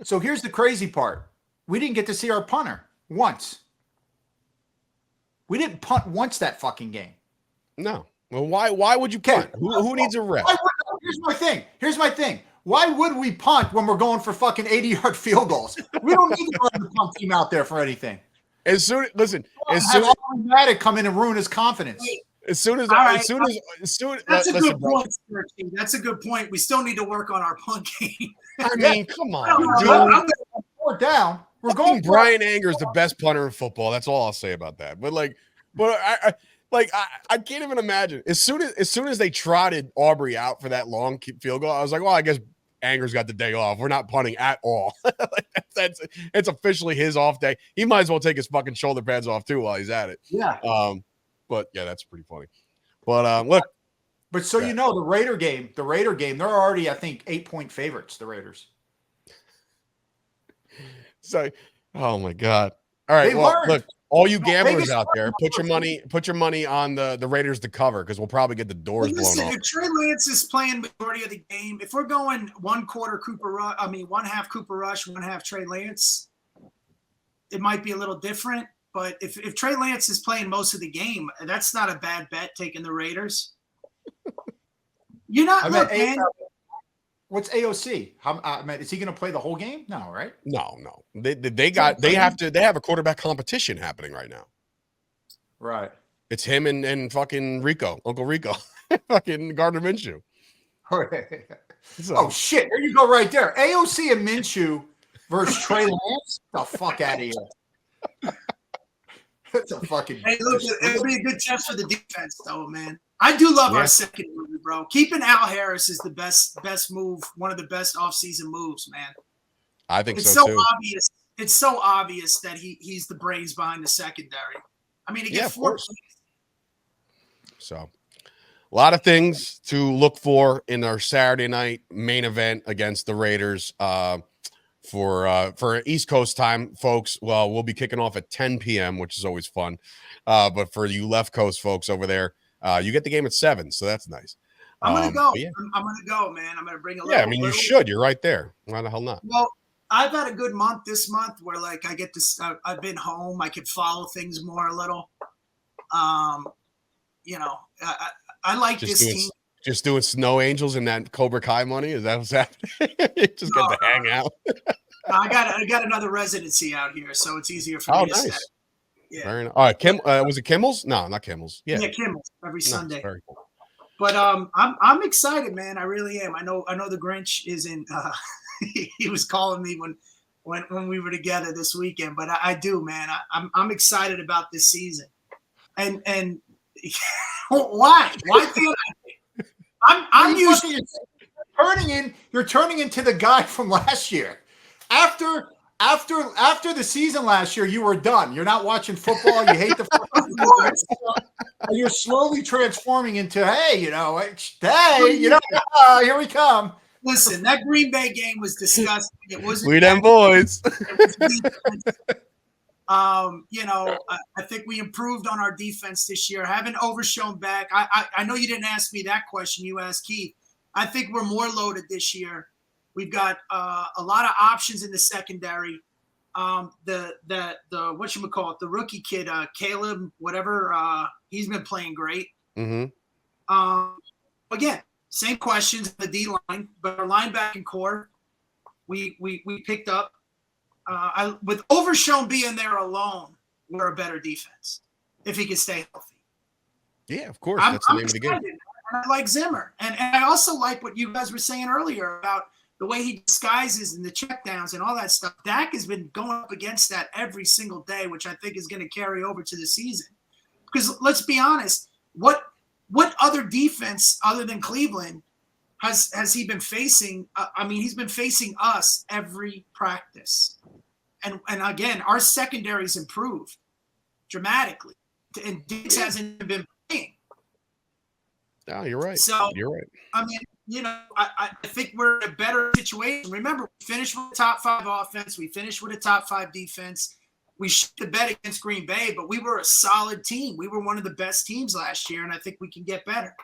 So here's the crazy part. We didn't get to see our punter once. We didn't punt once that fucking game. No. Well, why would you punt? Who needs a rest? Here's my thing. Why would we punt when we're going for fucking 80-yard field goals? We don't need to run the punt team out there for anything. As soon as Automatic come in and ruin his confidence. That's a good point, Sturchio. That's a good point. We still need to work on our punt game. I mean, come on, dude. We're down. We're going. Brian Anger is the best punter in football. That's all I'll say about that. But I can't even imagine. As soon as they trotted Aubrey out for that long field goal, I was like, well, I guess Anger's got the day off. We're not punting at all. It's officially his off day. He might as well take his fucking shoulder pads off too while he's at it. Yeah. But yeah, that's pretty funny. But look. But so you know, the Raider game, they're already, I think, 8-point favorites, the Raiders. So, oh my God. All right. Look, all you gamblers out there, put your money on the Raiders to cover because we'll probably get the doors blown off. If Trey Lance is playing majority of the game, if we're going one half Cooper Rush, one half Trey Lance, it might be a little different. But if Trey Lance is playing most of the game, that's not a bad bet taking the Raiders. You're not man. What's AOC? Is he going to play the whole game? No, right? No. They have a quarterback competition happening right now. Right. It's him and fucking Rico, Uncle Rico, fucking Gardner Minshew. Oh shit! There you go, right there. AOC and Minshew versus Trey Lance. The fuck out of here. That's a fucking. Hey, look, it'll be a good test for the defense, though, man. I do love our secondary, bro. Keeping Al Harris is the best move, one of the best offseason moves, man. I think it's so too. Obvious. It's so obvious that he's the brains behind the secondary. I mean, again, So, a lot of things to look for in our Saturday night main event against the Raiders. For East Coast time, folks, well, we'll be kicking off at 10 p.m., which is always fun. But for you left coast folks over there, you get the game at 7, so that's nice. I'm gonna go. Yeah. I'm gonna go, man. I'm gonna bring a little. Yeah, I mean, you should. You're right there. Why the hell not? Well, I've had a good month this month where, like, I get to. I've been home. I can follow things more a little. I like this team. Just doing Snow Angels and that Cobra Kai money. Is that what's happening? Just get to hang out. I got another residency out here, so it's easier for me to stay. Yeah. Very nice. All right, was it Kimmel's? No, not Kimmel's. Yeah, Kimmel's every Sunday. Very cool. But I'm excited, man. I really am. I know the Grinch isn't. He was calling me when we were together this weekend, but I do, man. I'm excited about this season. And why can't I? I'm usually you're turning into the guy from last year. After the season last year, you were done. You're not watching football. You hate the football. You're slowly transforming into, here we come. Listen, that Green Bay game was disgusting. It wasn't. We them boys. I think we improved on our defense this year. Haven't overshown back. I know you didn't ask me that question. You asked Keith. I think we're more loaded this year. We've got a lot of options in the secondary. The whatchamacallit, the rookie kid, Caleb, whatever, he's been playing great. Mm-hmm. Again, same questions the D line, but our linebacking core, we picked up. With Overshown being there alone, we're a better defense if he can stay healthy. Yeah, of course. That's the name of the game. And I like Zimmer. And I also like what you guys were saying earlier about the way he disguises and the checkdowns and all that stuff. Dak has been going up against that every single day, which I think is going to carry over to the season. Because let's be honest, what other defense other than Cleveland has he been facing? He's been facing us every practice. And again, our secondary's improved dramatically. And Diggs hasn't been playing. No, you're right. So you're right. I mean, I think we're in a better situation. Remember, we finished with a top 5 offense. We finished with a top 5 defense. We shit the bed against Green Bay, but we were a solid team. We were one of the best teams last year, and I think we can get better.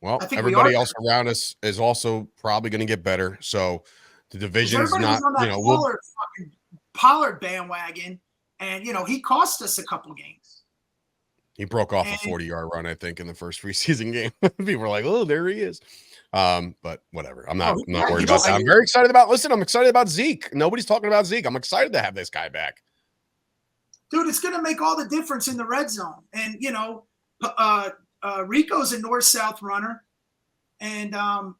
Well, everybody else around us is also probably going to get better. So the division's not, fucking Pollard bandwagon, and he cost us a couple games. He broke off a 40-yard run, I think, in the first preseason game. People were like, "Oh, there he is." But whatever. I'm not worried about that. I'm very excited about. Listen, I'm excited about Zeke. Nobody's talking about Zeke. I'm excited to have this guy back. Dude, it's going to make all the difference in the red zone. And Rico's a north-south runner, and I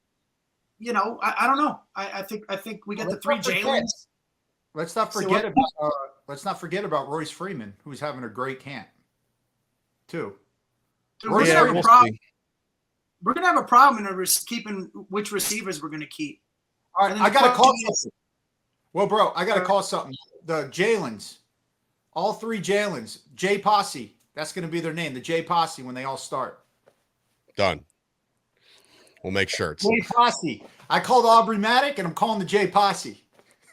don't know. I think we got the 3 Jalen's. Let's not forget about Royce Freeman, who's having a great camp, too. Dude, we're gonna have a problem. We're gonna have a problem in keeping which receivers we're gonna keep. All right, I gotta call something. Well, bro, I gotta call something. The Jalen's, all 3 Jalen's, J Posse. That's gonna be their name, the J Posse, when they all start. Done. We'll make shirts. J Posse. I called Aubrey Maddock, and I'm calling the J Posse.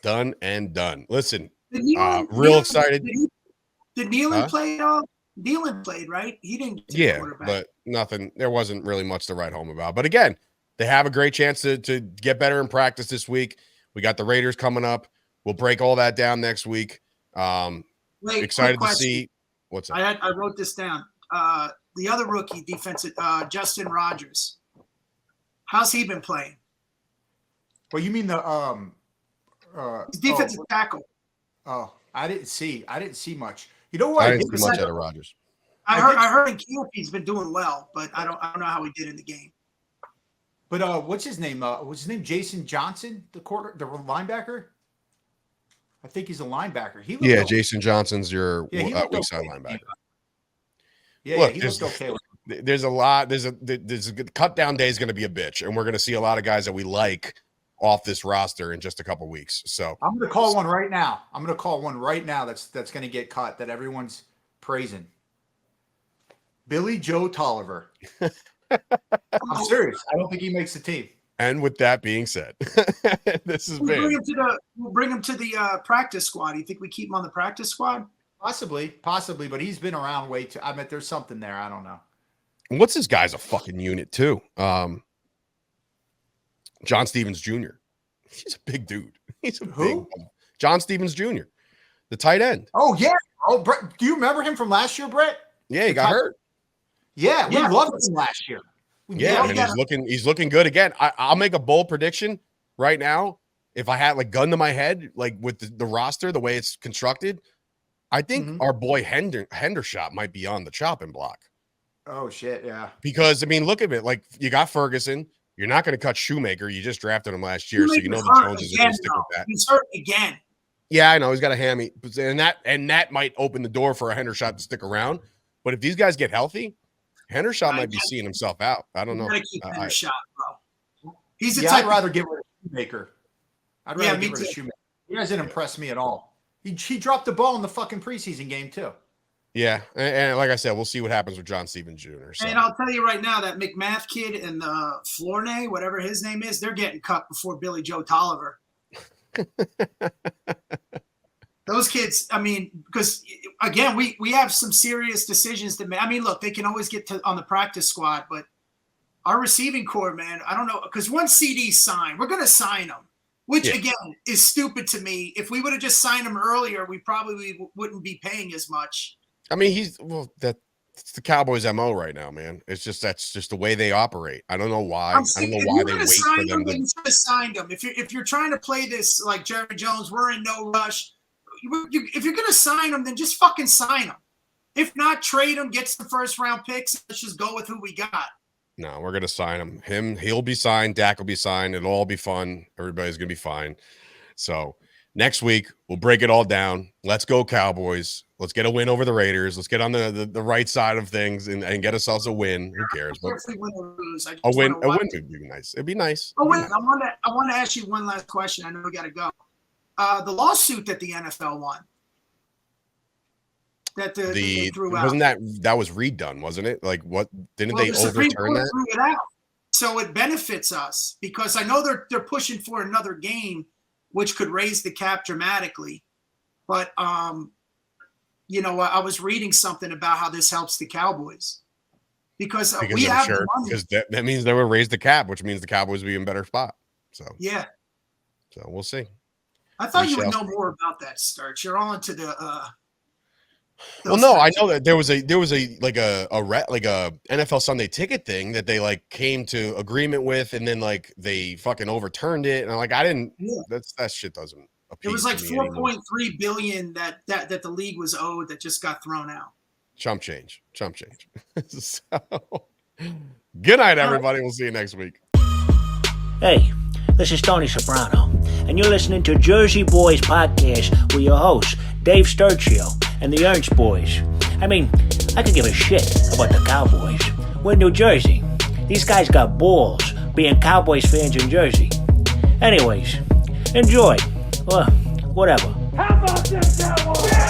Done and done. Listen, real excited. Did Nealon play at all? Nealon played, right? He didn't get quarterback. But nothing. There wasn't really much to write home about. But again, they have a great chance to get better in practice this week. We got the Raiders coming up. We'll break all that down next week. Excited to see what's up. I wrote this down. The other rookie defensive, Justin Rogers. How's he been playing? Well, you mean the defensive tackle. Oh, I didn't see much. You know what? I didn't see much out of Rodgers. I heard in camp he's been doing well, but I don't know how he did in the game. But what's his name? What's his name? Jason Johnson, the linebacker. I think he's a linebacker. Jason Johnson's your weak side linebacker. Yeah, look, he looked okay. There's a lot. There's a cut down day is going to be a bitch, and we're going to see a lot of guys that we like off this roster in just a couple weeks. So I'm going to call one right now. That's going to get cut that everyone's praising. Billy Joe Tolliver. I'm serious. I don't think he makes the team. And with that being said, this is big. We'll bring him to the practice squad. Do you think we keep him on the practice squad? Possibly, but he's been around way too. I mean, there's something there. I don't know. What's this guy's a fucking unit too? John Stevens Jr. He's a big dude. He's a big John Stevens Jr., the tight end. Oh yeah. Oh, Bret, do you remember him from last year, Bret? Yeah, he got hurt. Yeah, we loved him last year. He's looking good again. I'll make a bold prediction right now. If I had gun to my head, with the roster, the way it's constructed, I think our boy Hendershot might be on the chopping block. Oh shit, yeah. Because look at it. You got Ferguson. You're not going to cut Shoemaker. You just drafted him last year, so you know the Joneses are going to stick with that. He's hurt again. Yeah, I know he's got a hammy, and that might open the door for a Hendershot to stick around. But if these guys get healthy, Hendershot might be seeing himself out. I don't know. Gotta keep Hendershot, bro. He's the type. I'd rather get rid of Shoemaker. Me too. Shoemaker. He doesn't impress me at all. He dropped the ball in the fucking preseason game too. Yeah, and like I said, we'll see what happens with John Stevens Jr. So. And I'll tell you right now that McMath kid and Flournoy, whatever his name is, they're getting cut before Billy Joe Tolliver. Those kids, because again, we have some serious decisions to make. Look, they can always get on the practice squad, but our receiving core, man, I don't know, because once CeeDee's signed, we're going to sign him, which again is stupid to me. If we would have just signed him earlier, we probably wouldn't be paying as much. That's the Cowboys' MO right now, man. That's just the way they operate. I don't know why. I don't know why they wait for them to sign them. If you're trying to play this like Jerry Jones, we're in no rush. If you're going to sign them, then just fucking sign them. If not, trade him, get some first-round picks. Let's just go with who we got. No, we're going to sign him. He'll be signed. Dak will be signed. It'll all be fun. Everybody's going to be fine. So next week, we'll break it all down. Let's go Cowboys. Let's get a win over the Raiders. Let's get on the right side of things and get ourselves a win. Who cares? But if we win or lose, a win would be nice. It'd be nice. Oh, wait, I want to ask you one last question. I know we got to go. The lawsuit that the NFL won. That they threw out. Wasn't that was redone, wasn't it? Like what didn't they the Supreme overturn Court that? threw it out. So it benefits us because I know they're pushing for another game, which could raise the cap dramatically. But you know, I was reading something about how this helps the Cowboys because we have the money. Because that means they will raise the cap, which means the Cowboys will be in a better spot. So yeah. So we'll see. I thought you would know more about that, Sturch. You're all into the well, no, I know that there was a like a NFL Sunday ticket thing that they like came to agreement with, and then like they fucking overturned it, and I'm like, I didn't. Yeah. That shit doesn't. It was like 4.3 billion that the league was owed that just got thrown out. Chump change. So, good night, everybody. We'll see you next week. Hey, this is Tony Soprano, and you're listening to Jersey Boys Podcast with your hosts, Dave Sturchio and the Ernst boys. I mean, I could give a shit about the Cowboys. We're in New Jersey. These guys got balls being Cowboys fans in Jersey. Anyways, enjoy. Well, whatever. How about this, Cowboys?